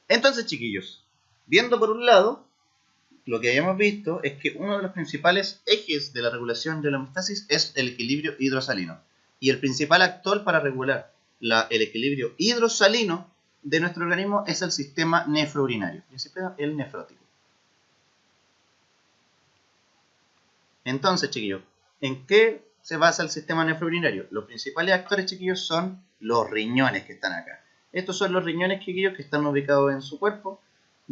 Entonces, chiquillos, viendo por un lado, lo que habíamos visto es que uno de los principales ejes de la regulación de la homeostasis es el equilibrio hidrosalino. Y el principal actor para regular el equilibrio hidrosalino de nuestro organismo es el sistema nefrourinario, el nefrótico. Entonces, chiquillos, ¿en qué se basa el sistema nefrourinario? Los principales actores, chiquillos, son los riñones que están acá. Estos son los riñones, chiquillos, que están ubicados en su cuerpo.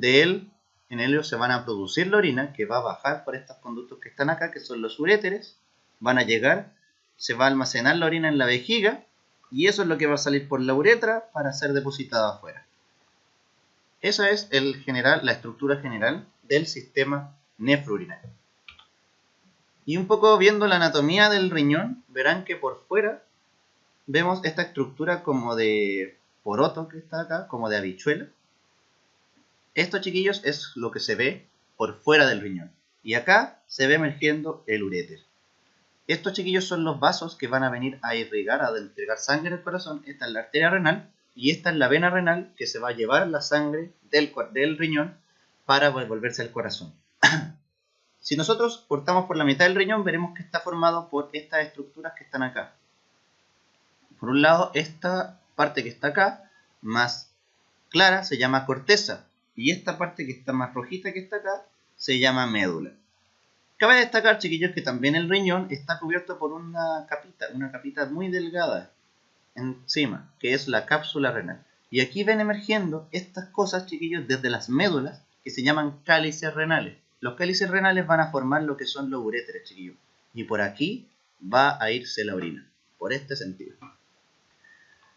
En ellos se van a producir la orina, que va a bajar por estos conductos que están acá, que son los uréteres. Van a llegar, se va a almacenar la orina en la vejiga, y eso es lo que va a salir por la uretra para ser depositada afuera. Esa es la estructura general del sistema nefrourinario. Y un poco viendo la anatomía del riñón, verán que por fuera vemos esta estructura como de poroto que está acá, como de habichuela. Esto, chiquillos, es lo que se ve por fuera del riñón. Y acá se ve emergiendo el uréter. Estos, chiquillos, son los vasos que van a venir a irrigar, a entregar sangre al corazón. Esta es la arteria renal y esta es la vena renal que se va a llevar la sangre del riñón para volverse al corazón. Si nosotros cortamos por la mitad del riñón, veremos que está formado por estas estructuras que están acá. Por un lado, esta parte que está acá, más clara, se llama corteza. Y esta parte que está más rojita que está acá, se llama médula. Cabe destacar, chiquillos, que también el riñón está cubierto por una capita muy delgada encima, que es la cápsula renal. Y aquí ven emergiendo estas cosas, chiquillos, desde las médulas, que se llaman cálices renales. Los cálices renales van a formar lo que son los uréteres, chiquillos. Y por aquí va a irse la orina, por este sentido.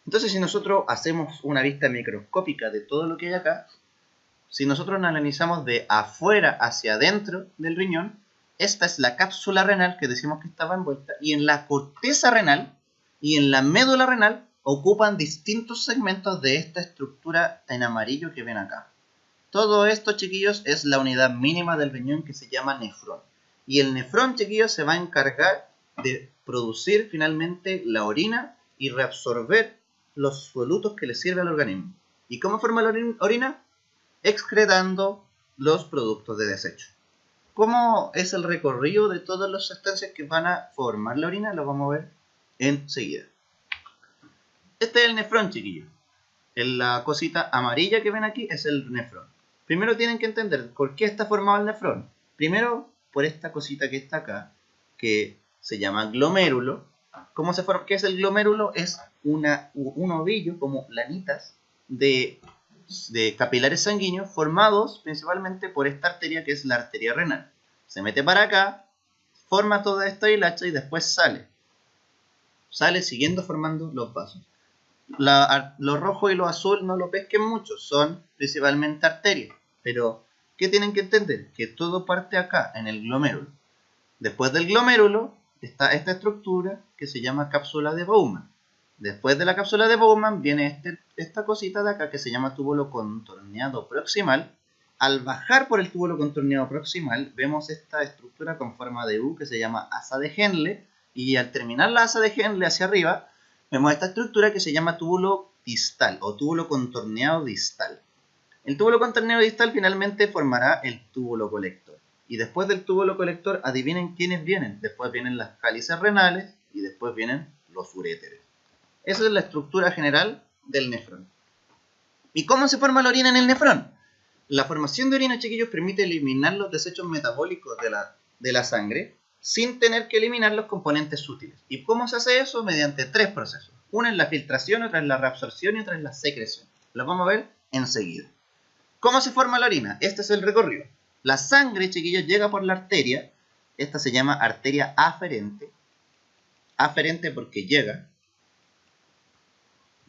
Entonces, si nosotros hacemos una vista microscópica de todo lo que hay acá, si nosotros nos analizamos de afuera hacia adentro del riñón, esta es la cápsula renal que decimos que estaba envuelta, y en la corteza renal y en la médula renal ocupan distintos segmentos de esta estructura en amarillo que ven acá. Todo esto, chiquillos, es la unidad mínima del riñón que se llama nefrón. Y el nefrón, chiquillos, se va a encargar de producir finalmente la orina y reabsorber los solutos que le sirve al organismo. ¿Y cómo forma la orina? Excretando los productos de desecho. ¿Cómo es el recorrido de todas las sustancias que van a formar la orina? Lo vamos a ver enseguida. Este es el nefrón, chiquillos. La cosita amarilla que ven aquí es el nefrón. Primero tienen que entender por qué está formado el nefrón. Primero, por esta cosita que está acá, que se llama glomérulo. ¿Cómo se forma? ¿Qué es el glomérulo? Es un ovillo, como lanitas de capilares sanguíneos formados principalmente por esta arteria que es la arteria renal. Se mete para acá, forma toda esta hilacha y después sale. Sale siguiendo formando los vasos. Lo rojo y lo azul no lo pesquen mucho, son principalmente arterias. Pero, ¿qué tienen que entender? Que todo parte acá, en el glomérulo. Después del glomérulo está esta estructura que se llama cápsula de Bowman. Después de la cápsula de Bowman viene esta cosita de acá que se llama túbulo contorneado proximal. Al bajar por el túbulo contorneado proximal vemos esta estructura con forma de U que se llama asa de Henle. Y al terminar la asa de Henle hacia arriba vemos esta estructura que se llama túbulo distal o túbulo contorneado distal. El túbulo contorneado distal finalmente formará el túbulo colector. Y después del túbulo colector, adivinen quiénes vienen. Después vienen las cálices renales y después vienen los uréteres. Esa es la estructura general del nefrón. ¿Y cómo se forma la orina en el nefrón? La formación de orina, chiquillos, permite eliminar los desechos metabólicos de la sangre sin tener que eliminar los componentes útiles. ¿Y cómo se hace eso? Mediante tres procesos. Una es la filtración, otra es la reabsorción y otra es la secreción. Lo vamos a ver enseguida. ¿Cómo se forma la orina? Este es el recorrido. La sangre, chiquillos, llega por la arteria. Esta se llama arteria aferente. Aferente porque llega.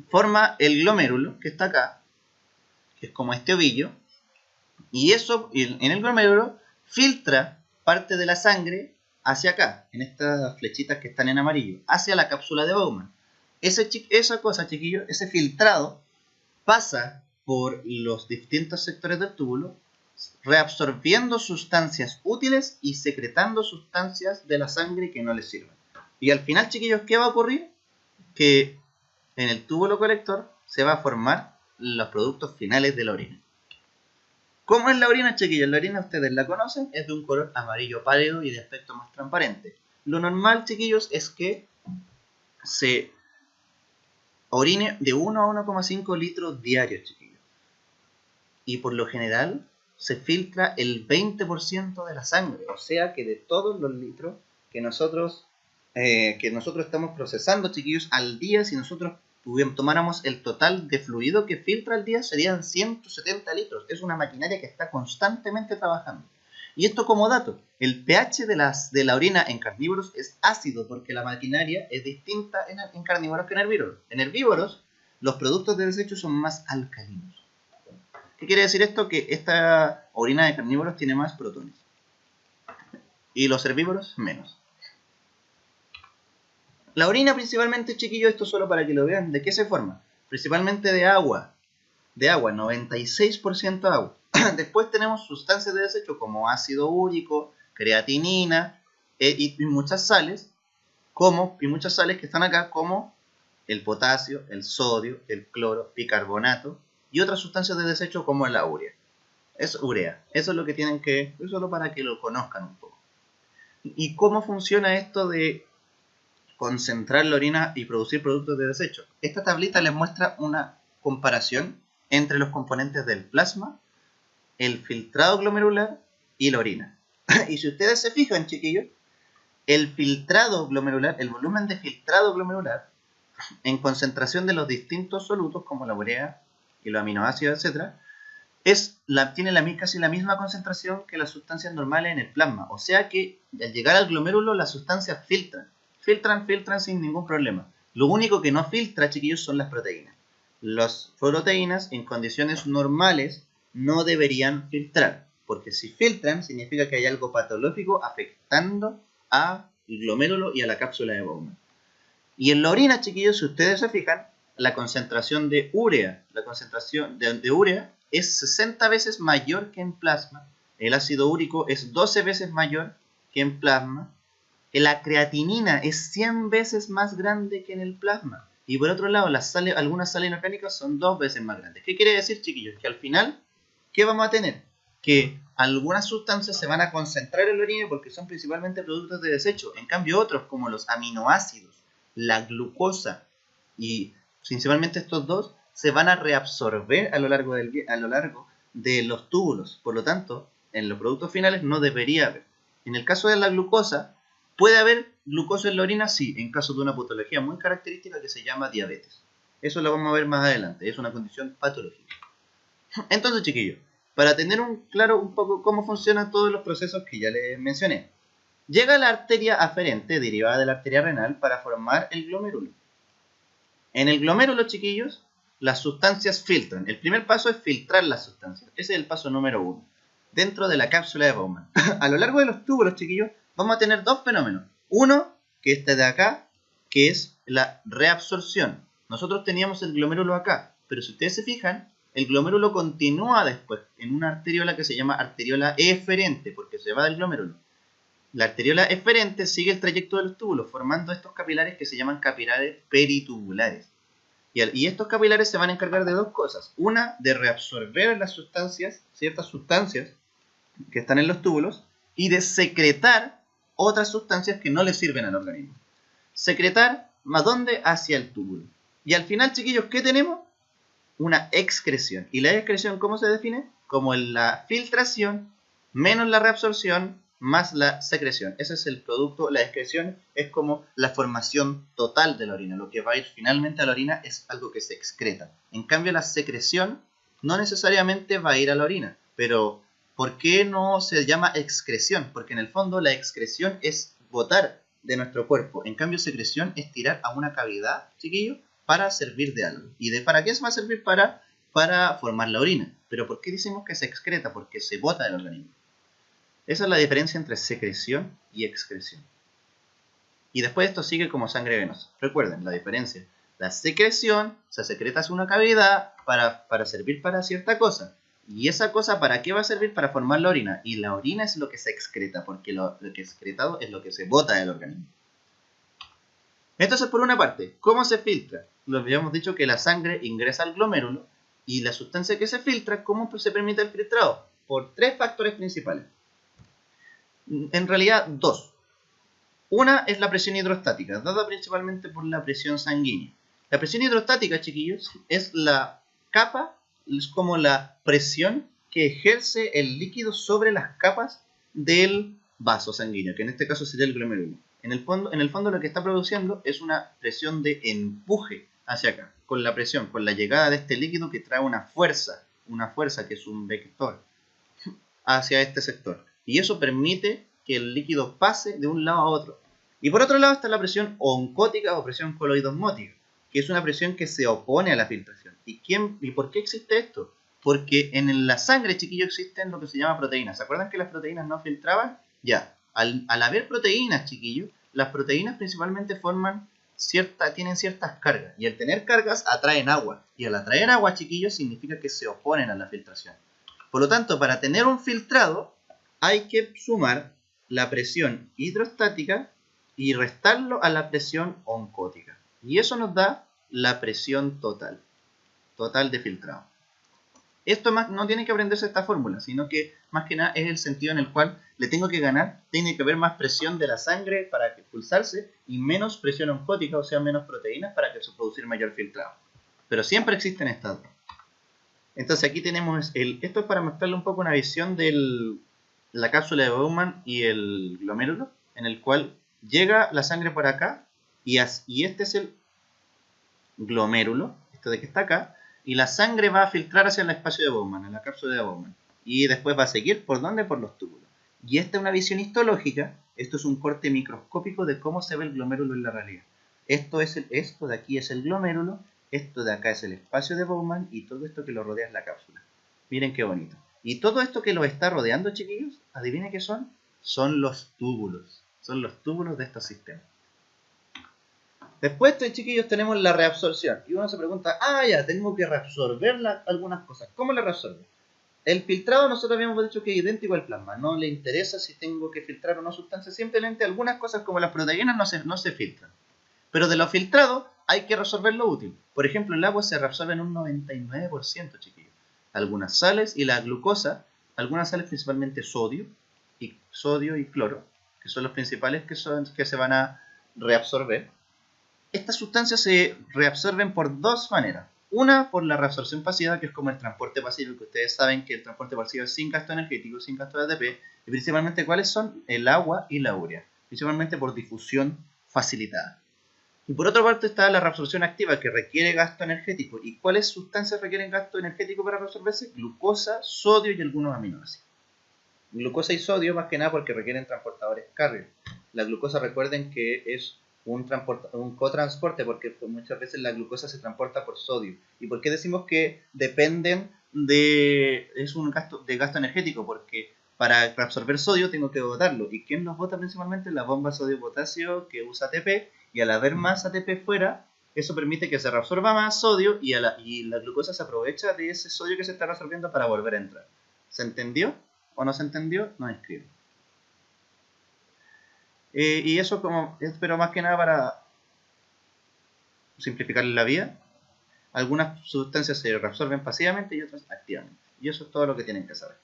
Forma el glomérulo, que está acá, que es como este ovillo. Y eso, en el glomérulo, filtra parte de la sangre hacia acá, en estas flechitas que están en amarillo, hacia la cápsula de Bowman. Esa cosa, chiquillos, ese filtrado, pasa por los distintos sectores del túbulo, reabsorbiendo sustancias útiles y secretando sustancias de la sangre que no les sirven. Y al final, chiquillos, ¿qué va a ocurrir? Que en el túbulo colector se va a formar los productos finales de la orina. ¿Cómo es la orina, chiquillos? La orina ustedes la conocen, es de un color amarillo pálido y de aspecto más transparente. Lo normal, chiquillos, es que se orine de 1 a 1,5 litros diarios, chiquillos. Y por lo general se filtra el 20% de la sangre. O sea que de todos los litros que nosotros estamos procesando, chiquillos, al día, si nosotros tomáramos el total de fluido que filtra al día, serían 170 litros. Es una maquinaria que está constantemente trabajando. Y esto como dato, el pH de la orina en carnívoros es ácido porque la maquinaria es distinta en carnívoros que en herbívoros. En herbívoros, los productos de desecho son más alcalinos. ¿Qué quiere decir esto? Que esta orina de carnívoros tiene más protones. Y los herbívoros, menos. La orina principalmente, chiquillos, esto solo para que lo vean, ¿de qué se forma? Principalmente de agua. De agua, 96% agua. Después tenemos sustancias de desecho como ácido úrico, creatinina y muchas sales, que están acá, como el potasio, el sodio, el cloro, bicarbonato y otras sustancias de desecho como la urea. Es urea. Eso es lo que tienen que, solo para que lo conozcan un poco. ¿Y cómo funciona esto de concentrar la orina y producir productos de desecho? Esta tablita les muestra una comparación entre los componentes del plasma, el filtrado glomerular y la orina. Y si ustedes se fijan, chiquillos, el filtrado glomerular, el volumen de filtrado glomerular, en concentración de los distintos solutos, como la urea y los aminoácidos, etc., tiene casi la misma concentración que las sustancias normales en el plasma. O sea que al llegar al glomérulo, las sustancias filtran sin ningún problema. Lo único que no filtra, chiquillos, son las proteínas. Las proteínas en condiciones normales no deberían filtrar, porque si filtran significa que hay algo patológico afectando al glomérulo y a la cápsula de Bowman. Y en la orina, chiquillos, si ustedes se fijan, la concentración de urea, es 60 veces mayor que en plasma. El ácido úrico es 12 veces mayor que en plasma. La creatinina es 100 veces más grande que en el plasma. Y por otro lado, algunas sales inorgánicas son 2 veces más grandes. ¿Qué quiere decir, chiquillos? Que al final, ¿qué vamos a tener? Que algunas sustancias se van a concentrar en la orina porque son principalmente productos de desecho. En cambio, otros, como los aminoácidos, la glucosa y principalmente estos dos, se van a reabsorber a lo largo de los túbulos. Por lo tanto, en los productos finales no debería haber. En el caso de la glucosa, ¿puede haber glucosa en la orina? Sí, en caso de una patología muy característica que se llama diabetes. Eso lo vamos a ver más adelante, es una condición patológica. Entonces, chiquillos, para tener claro un poco cómo funcionan todos los procesos que ya les mencioné, llega la arteria aferente, derivada de la arteria renal, para formar el glomérulo. En el glomérulo, chiquillos, las sustancias filtran. El primer paso es filtrar las sustancias. Ese es el paso número 1. Dentro de la cápsula de Bowman. A lo largo de los túbulos, chiquillos, vamos a tener dos fenómenos. Uno, que este de acá, que es la reabsorción. Nosotros teníamos el glomérulo acá, pero si ustedes se fijan, el glomérulo continúa después en una arteriola que se llama arteriola eferente, porque se va del glomérulo. La arteriola eferente sigue el trayecto de los túbulos, formando estos capilares que se llaman capilares peritubulares. Y estos capilares se van a encargar de dos cosas. Una, de reabsorber las sustancias, ciertas sustancias que están en los túbulos, y de secretar otras sustancias que no le sirven al organismo. Secretar, ¿a dónde? Hacia el túbulo. Y al final, chiquillos, ¿qué tenemos? Una excreción. ¿Y la excreción cómo se define? Como la filtración menos la reabsorción más la secreción. Ese es el producto. La excreción es como la formación total de la orina. Lo que va a ir finalmente a la orina es algo que se excreta. En cambio, la secreción no necesariamente va a ir a la orina. Pero, ¿por qué no se llama excreción? Porque en el fondo la excreción es botar de nuestro cuerpo. En cambio, secreción es tirar a una cavidad, chiquillos, para servir de algo. ¿Y para qué se va a servir? Para formar la orina. ¿Pero por qué decimos que se excreta? Porque se bota del organismo. Esa es la diferencia entre secreción y excreción. Y después esto sigue como sangre venosa. Recuerden la diferencia. La secreción se secreta hacia una cavidad para servir para cierta cosa. ¿Y esa cosa para qué va a servir? Para formar la orina. Y la orina es lo que se excreta, porque lo que es excretado es lo que se bota del organismo. Entonces, por una parte, ¿cómo se filtra? Lo habíamos dicho que la sangre ingresa al glomérulo y la sustancia que se filtra, ¿cómo se permite el filtrado? por tres factores principales. En realidad, dos. Una es la presión hidrostática, dada principalmente por la presión sanguínea. La presión hidrostática, chiquillos, es la capa, es como la presión que ejerce el líquido sobre las capas del vaso sanguíneo, que en este caso sería el glomérulo. En el fondo lo que está produciendo es una presión de empuje hacia acá, con la presión, con la llegada de este líquido que trae una fuerza que es un vector hacia este sector. Y eso permite que el líquido pase de un lado a otro. Y por otro lado está la presión oncótica o presión coloidosmótica, que es una presión que se opone a la filtración. ¿Y por qué existe esto? Porque en la sangre, chiquillos, existen lo que se llama proteínas. ¿Se acuerdan que las proteínas no filtraban? Ya. Al haber proteínas, chiquillos, las proteínas principalmente tienen ciertas cargas. Y al tener cargas atraen agua. Y al atraer agua, chiquillos, significa que se oponen a la filtración. Por lo tanto, para tener un filtrado, hay que sumar la presión hidrostática y restarlo a la presión oncótica. Y eso nos da la presión total de filtrado. Esto no tiene que aprenderse esta fórmula, sino que más que nada es el sentido en el cual le tengo que ganar. Tiene que haber más presión de la sangre para expulsarse y menos presión oncótica, o sea, menos proteínas para que se producir mayor filtrado. Pero siempre existen estas dos. Entonces aquí tenemos esto es para mostrarle un poco una visión de la cápsula de Bowman y el glomérulo, en el cual llega la sangre por acá y este es el glomérulo, esto de que está acá, y la sangre va a filtrar hacia el espacio de Bowman, en la cápsula de Bowman, y después va a seguir, ¿por dónde? Por los túbulos. Y esta es una visión histológica, esto es un corte microscópico de cómo se ve el glomérulo en la realidad. Esto de aquí es el glomérulo, esto de acá es el espacio de Bowman y todo esto que lo rodea es la cápsula. Miren qué bonito. Y todo esto que lo está rodeando, chiquillos, adivinen qué son. Son los túbulos. Son los túbulos de estos sistemas. Después, chiquillos, tenemos la reabsorción. Y uno se pregunta, ya, tengo que reabsorber algunas cosas. ¿Cómo la reabsorbo? El filtrado nosotros habíamos dicho que es idéntico al plasma. No le interesa si tengo que filtrar o no sustancias. Simplemente algunas cosas como las proteínas no se filtran. Pero de lo filtrado hay que resolver lo útil. Por ejemplo, el agua se reabsorbe en un 99%, chiquillos. Algunas sales y la glucosa, algunas sales principalmente sodio y cloro, que son los principales que se van a reabsorber. Estas sustancias se reabsorben por dos maneras. Una, por la reabsorción pasiva, que es como el transporte pasivo, que ustedes saben que el transporte pasivo es sin gasto energético, sin gasto de ATP. Y principalmente, ¿cuáles son? El agua y la urea. Principalmente por difusión facilitada. Y por otra parte está la reabsorción activa, que requiere gasto energético. ¿Y cuáles sustancias requieren gasto energético para reabsorberse? Glucosa, sodio y algunos aminoácidos. Glucosa y sodio más que nada porque requieren transportadores carrier. La glucosa, recuerden que es un cotransporte, porque muchas veces la glucosa se transporta por sodio. ¿Y por qué decimos que dependen es un gasto energético? Porque para reabsorber sodio tengo que botarlo. ¿Y quién los bota principalmente? La bomba sodio-potasio, que usa ATP, y al haber más ATP fuera, eso permite que se reabsorba más sodio y la glucosa se aprovecha de ese sodio que se está reabsorbiendo para volver a entrar. ¿Se entendió? ¿O no se entendió? No escribo. Y eso pero más que nada para simplificar la vida. Algunas sustancias se reabsorben pasivamente y otras activamente. Y eso es todo lo que tienen que saber.